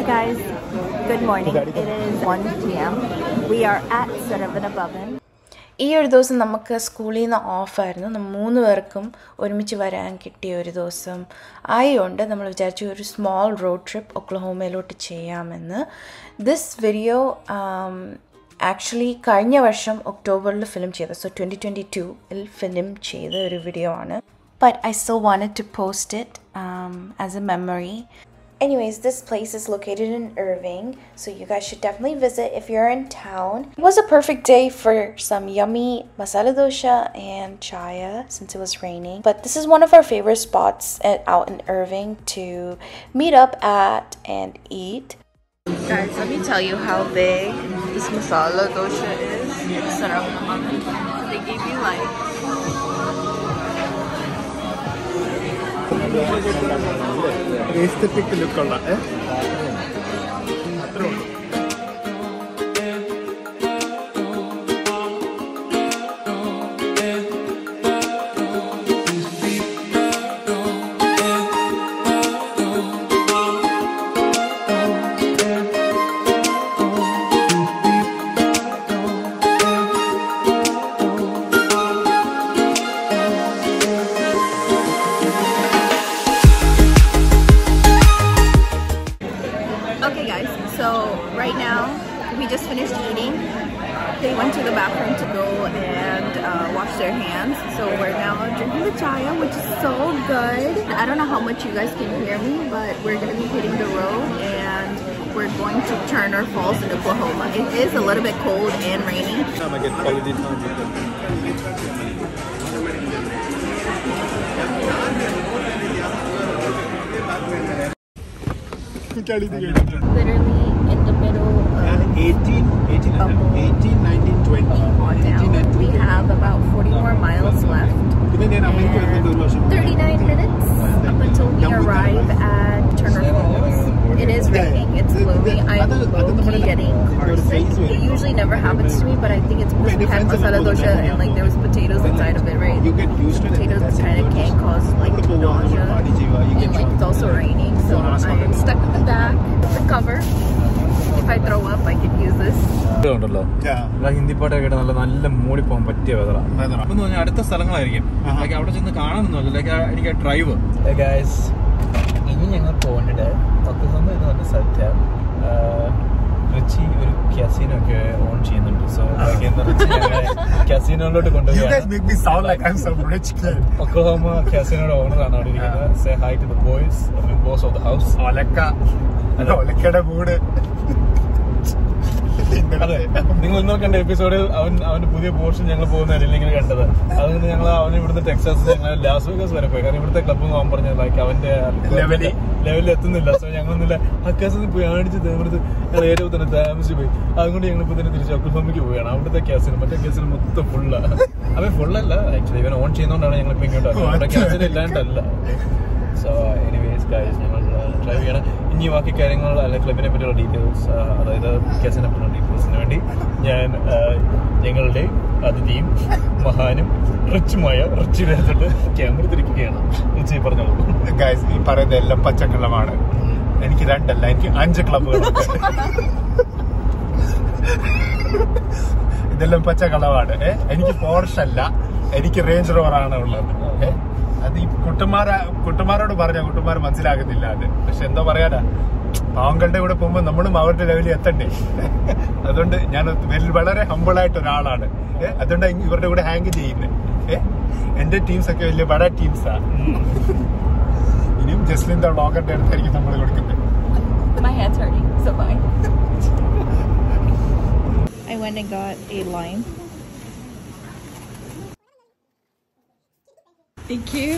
Hi guys, good morning. It is 1 p.m. We are at 7-Eleven. ഈ ഒരു ദിവസം നമുക്ക് സ്കൂളിൽ നിന്ന് ഓഫായിരുന്നു. നമ്മൾ 3 പേർക്കും ഒരുമിച്ച് വരാൻ കിട്ടിയ ഒരു ദിവസം ആയതുകൊണ്ട് നമ്മൾ വിചാരിച്ചു ഒരു സ്മോൾ റോഡ് ട്രിപ്പ് ഒക്ലഹോമയിലോട്ട് ചെയ്യാമെന്ന്. ദിസ് വീഡിയോ ആക്ച്വലി കഴിഞ്ഞ വർഷം ഒക്ടോബറിൽ ഫിലിം ചെയ്ത, സോ 2022 ഫിലിം ചെയ്ത ഒരു വീഡിയോ ആണ്. But I still wanted to post it as a memory. Anyways, this place is located in Irving, so you guys should definitely visit if you're in town. It was a perfect day for some yummy masala dosha and chaya since it was raining. But this is one of our favorite spots out in Irving to meet up at and eat. Guys, let me tell you how big this masala dosha is. It's sarap naman. They gave you like aesthetic look ulla right now we just finished eating. They went to the bathroom to go and wash their hands, so we're now drinking the chaya, which is so good. I don't know how much you guys can hear me, but we're going to be hitting the road and we're going to Turner Falls in Oklahoma. It is a little bit cold and rainy. Literally in the middle of 18, 19, 20. We have about 40 more miles left. 39 minutes up until we arrive at Turner Falls. It is raining, it's gloomy. I'm low-key getting car sick. It usually never happens to me, but I think it's because we had masala dosha and like there was potatoes inside of it, right? Potatoes kind of can cause like nausea, and like it's also raining, so I'm stuck in the back, the cover. If I throw up, I can use this. Hindi പാട്ടൊക്കെ കേട്ട് നല്ല മൂടി പോകാൻ പറ്റിയ വെതറാണ്. അടുത്ത സ്ഥലങ്ങളായിരിക്കും അവിടെ ചെന്ന് കാണാനൊന്നുമല്ല. എനിക്ക് ഡ്രൈവ് ഇനി ഞങ്ങൾ പോകേണ്ടത് ഒക്ലഹോമ എന്ന് പറഞ്ഞ സ്ഥലത്ത് റിച്ചി ഒരു കാസിനോ ഒക്കെ ഓൺ ചെയ്യുന്നുണ്ട്. സോ കാസിനോയിലോട്ട് കൊണ്ടുപോയി ഒക്ലഹോമ കാസിനോയുടെ ഓണറാണ് അവിടെ ഇരിക്കുന്നത്. Say hi to the boys, boss of the house. നിങ്ങൾ ഇന്നലെ കണ്ട എപ്പിസോഡിൽ അവന്റെ പുതിയ പോർഷൻ ഞങ്ങൾ പോകുന്നതല്ല ഇങ്ങനെ കണ്ടത്. അതുകൊണ്ട് ഞങ്ങൾ അവന് ഇവിടുന്ന് ടെക്സാസ് ഞങ്ങൾ ലാസ് വേഗസ് വരെ പോയി. കാരണം ഇവിടുത്തെ ക്ലബ്ബ് പോകാൻ പറഞ്ഞ ലൈക്ക് അവന്റെ ലെവലിൽ എത്തുന്നില്ല. സോ ഞങ്ങളൊന്നുമില്ല അക്കാസിൽ പോയി അടിച്ച് ഇവിടുത്തെ ഏറ്റവും തന്നെ താമസിച്ച് പോയി. അതുകൊണ്ട് ഞങ്ങൾ ഇപ്പൊ തന്നെ തിരിച്ച് ഒക്ലഹോമയ്ക്ക് പോവുകയാണ്. അവിടുത്തെ ക്യാസിന് മറ്റേ ക്യാസിന് മൊത്തം ഫുള്ള്. അവൻ ഫുള്ളല്ല ആക്ച്വലി ഇവൻ ഓൺ ചെയ്യുന്നതുകൊണ്ടാണ് ഞങ്ങൾ ഇപ്പൊ ഇങ്ങോട്ട് അവിടെ ക്യാസിന് ഇല്ലാണ്ടല്ല. സോ എനിവേസ് ഗൈസ് ഞങ്ങൾ ഡ്രൈവ് ചെയ്യണം. ഇനി ബാക്കി കാര്യങ്ങൾ അല്ലെ ക്ലബിനെ പറ്റിയുള്ള ഡീറ്റെയിൽസ്, അതായത് കേസിനെ പറ്റിയുള്ള ഡീറ്റെയിൽസിന് വേണ്ടി ഞാൻ ഞങ്ങളുടെ അതിഥിയും മഹാനും റിച്ചുമായ റിച്ചിനെ എടുത്തിട്ട് ക്യാമറ തിരിക്കുകയാണ്. റിച്ചി പറഞ്ഞോളൂ. ഗൈസ് ഈ പറയുന്ന എല്ലാം പച്ചക്കള്ളമാണ്. എനിക്ക് 2 അല്ല, എനിക്ക് 5 ക്ലബ്ബുകളുണ്ട്. ഇതെല്ലാം പച്ചക്കള്ളമാണ്. എനിക്ക് പോർഷ് അല്ല, എനിക്ക് റേഞ്ച് റോവർ ആണ് ഉള്ളത്. അത് ഈ കുട്ടന്മാരോട് പറഞ്ഞ കുട്ടന്മാർ മനസ്സിലാകുന്നില്ല അത്. പക്ഷെ എന്താ പറയാനാ, പാവങ്ങളുടെ കൂടെ പോകുമ്പോ നമ്മളും അവരുടെ ലെവലിൽ എത്തണ്ടേ. അതുകൊണ്ട് ഞാൻ വളരെ ഹമ്പിളായിട്ട് ഒരാളാണ്. അതുകൊണ്ട് ഇവരുടെ കൂടെ ഹാങ് ചെയ്യുന്നത്. എന്റെ ടീംസ് ഒക്കെ വലിയ ബഡ ടീംസാ. ഇനിയും ജസ്ലിന്റെ വ്ളോഗറിന്റെ അടുത്തായിരിക്കും നമ്മൾ കൊടുക്കുന്നത്. My head's hurting, so bye. I went and got a lime. Thank you.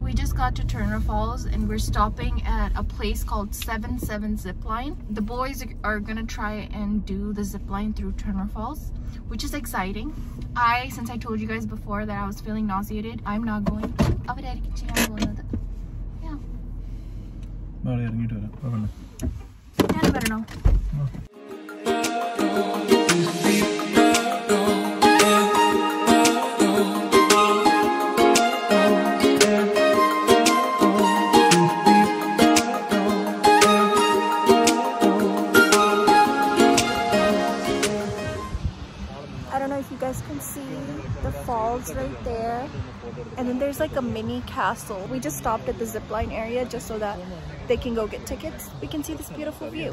We just got to Turner Falls and we're stopping at a place called 7-7 Zipline. The boys are gonna try and do the zipline through Turner Falls, which is exciting. Since I told you guys before that I was feeling nauseated, I'm not going. Yeah. I don't know if you guys can see the falls right there, and then there's like a mini castle. We just stopped at the zipline area just so that they can go get tickets. We can see this beautiful view.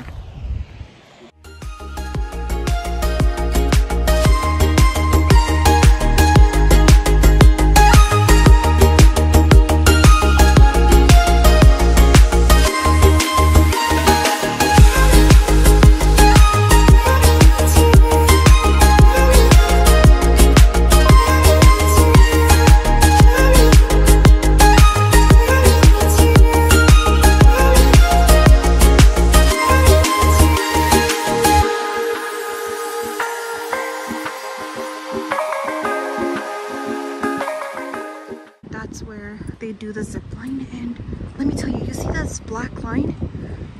That's where they do the zip line, and let me tell you, you see that black line?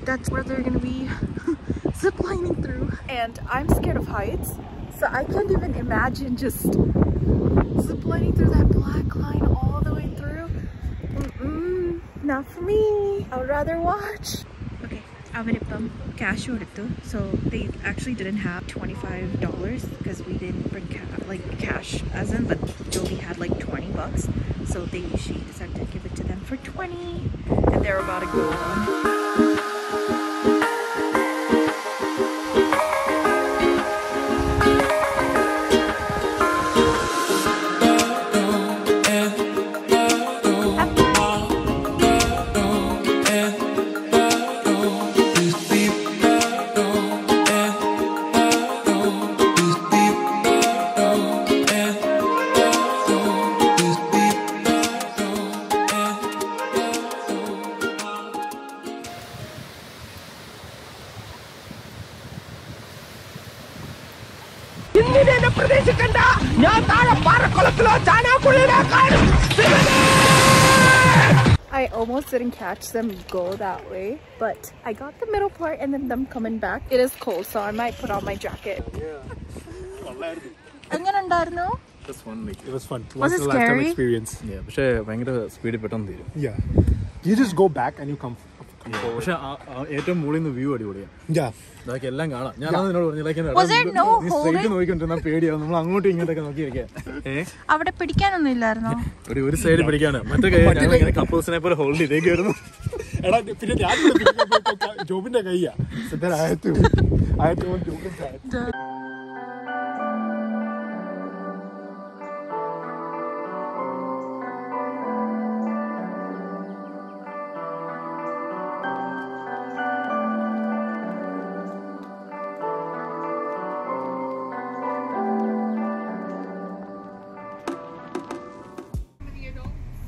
That's where they're gonna be zip lining through. And I'm scared of heights, so I can't even imagine just zip lining through that black line all the way through. Not for me. I would rather watch. Okay, avarippam cash koduthu, so they actually didn't have $25 because we didn't bring cash as in, but Joey had like $20, so she decided to give it to them for $20, and they're about to go on. I almost didn't catch them go that way, but I got the middle part and then them coming back. It is cold, so I might put on my jacket. It was fun. It was fun. Was it scary? Experience. Yeah, പക്ഷേ ഭയങ്കര സ്പീഡിൽ പെട്ടെന്ന് തീരും. Yeah. You just go back and you come forward. പക്ഷേ ഏറ്റവും മുകളിൽ നിന്ന് view അടിപൊളിയാണ്. Yeah. ഇതൊക്കെ എല്ലാം കാണാം. ഞാൻ നിന്നോട് പറഞ്ഞു നോക്കിക്കൊണ്ടിരുന്ന പേടിയാവും. നമ്മൾ അങ്ങോട്ടും ഇങ്ങോട്ടൊക്കെ നോക്കിയിരിക്കാം. അവിടെ പിടിക്കാനൊന്നും ഇല്ലായിരുന്നോ? ഒരു സൈഡ് പിടിക്കാണ്, മറ്റേ കൈ കപ്പിൾസിനെ പോലെ ഹോൾഡ് ചെയ്തേക്കായിരുന്നു. എടാ പിന്നെ ഞാൻ ജോബിന്റെ കയ്യാ.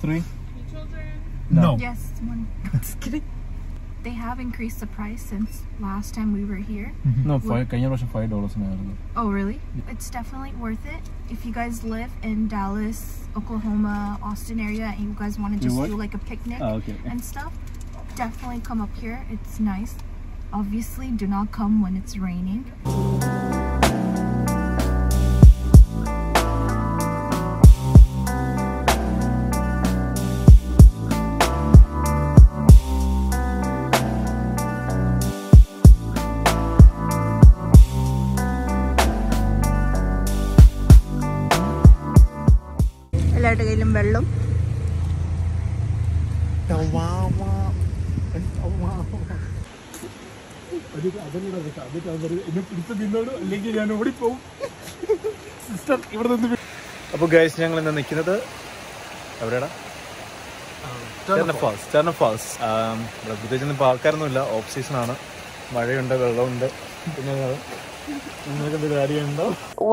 Three? No. Yes, one. Just kidding. They have increased the price since last time we were here. No, കഴിഞ്ഞ പ്രാവശ്യം $5 Oh, really? It's definitely worth it. If you guys live in Dallas, Oklahoma, Austin area, and you guys want to just do like a picnic and stuff, definitely come up here. It's nice. Obviously, do not come when it's raining. കയ്യിലും വെള്ളം. അപ്പോൾ guys ഞങ്ങൾ ഇന്ന് നിൽക്കുന്നത് എവിടെയാണ്? False. പ്രത്യേകിച്ച് ഇപ്പോൾ ആൾക്കാരൊന്നുമില്ല, of സീസണാണ്. മഴയുണ്ട്, വെള്ളമുണ്ട്. പിന്നെ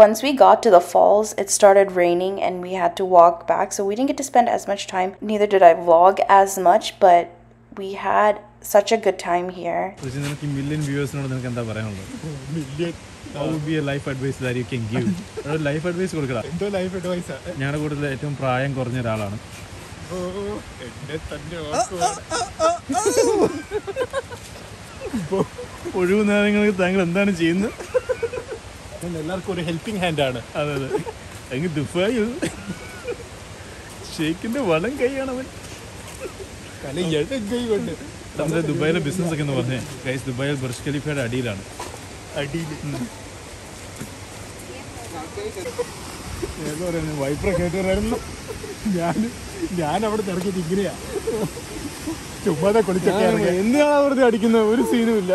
once we got to the falls, it started raining and we had to walk back, so we didn't get to spend as much time. Neither did I vlog as much, but we had such a good time here. million viewers എന്താ പറയാനുള്ളത്? What would be a life advice that you can give? Life advice കൊടുക്കണം. എന്തോ life അഡ്വൈസാ? ഞങ്ങളുടെ കൂട്ടത്തിൽ ഏറ്റവും പ്രായം കുറഞ്ഞ ഒരാളാണ്. ഇപ്പോൾ ഒഴിവ് നേരങ്ങളിൽ താങ്കൾ എന്താണ് ചെയ്യുന്നത്? എല്ലാവർക്കും ഒരു ഹെൽപ്പിംഗ് ഹാൻഡ് ആണ്. അതെ അതെ, അങ്ങ് ദുബായ് ഷെയ്ഖിന്റെ വലം കൈയാണ് അവൻ. നമ്മുടെ ദുബായിലെ ബിസിനസ് ഒക്കെ എന്ന് പറഞ്ഞേ ഗൈസ്, ദുബായിൽ ബുർജ് ഖലീഫയുടെ അടിയിലാണ്. ഏതോ പറയുന്നത് വൈപ്പറെ കേട്ടുവരായിരുന്നു. ഞാൻ അവിടെ തിറക്കിയിട്ട് ഇങ്ങനെയാ ചുമ്മാതെ കുളിച്ചൊക്കെ എന്തിനാണ് വെറുതെ അടിക്കുന്നത്? ഒരു സീനും ഇല്ല.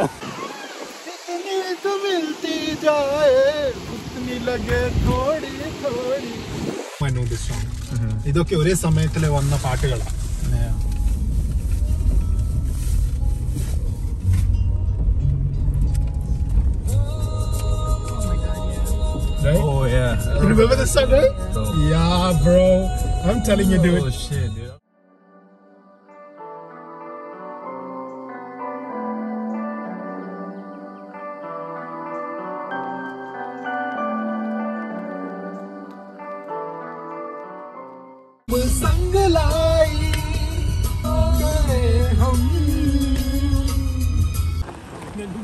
ഇതൊക്കെ ഒരേ സമയത്തില് വന്ന പാട്ടുകളാണ്. Right? Oh yeah. You remember this song, right? Yeah, bro. I'm telling you, dude. Oh shit, dude.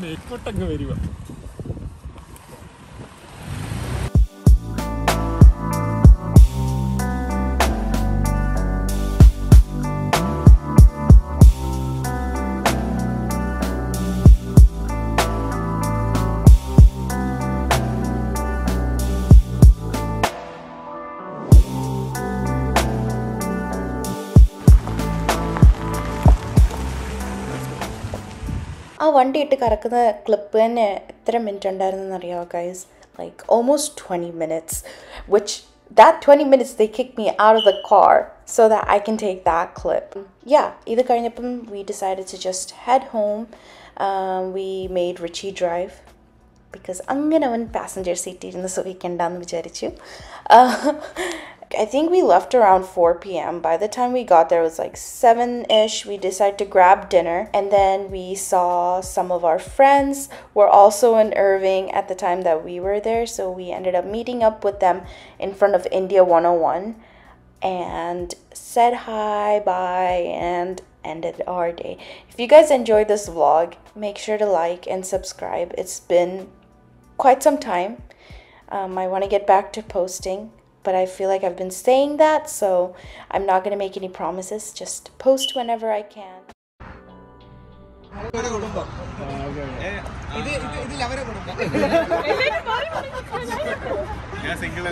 മേൽക്കോട്ടങ്ങ് വരുക. ആ വണ്ടി ഇട്ട് കറക്കുന്ന ക്ലിപ്പ് തന്നെ എത്ര മിനിറ്റ് ഉണ്ടായിരുന്നെന്ന് അറിയാമോ guys? Like almost 20 minutes, which that 20 minutes they kicked me out of the car so that I can take that clip. Yeah, ഇത് കഴിഞ്ഞപ്പം we decided to just head home. We made Richie drive because അങ്ങനെ അവൻ passenger seat ഇരുന്ന് സുഖിക്കണ്ടെന്ന് വിചാരിച്ചു. I think we left around 4 p.m. By the time we got there, it was like 7-ish. We decided to grab dinner. And then we saw some of our friends were also in Irving at the time that we were there. So we ended up meeting up with them in front of India 101 and said hi, bye, and ended our day. If you guys enjoyed this vlog, make sure to like and subscribe. It's been quite some time. I want to get back to posting, but I feel like I've been saying that, so I'm not going to make any promises. Just post whenever I can. ഞാൻ single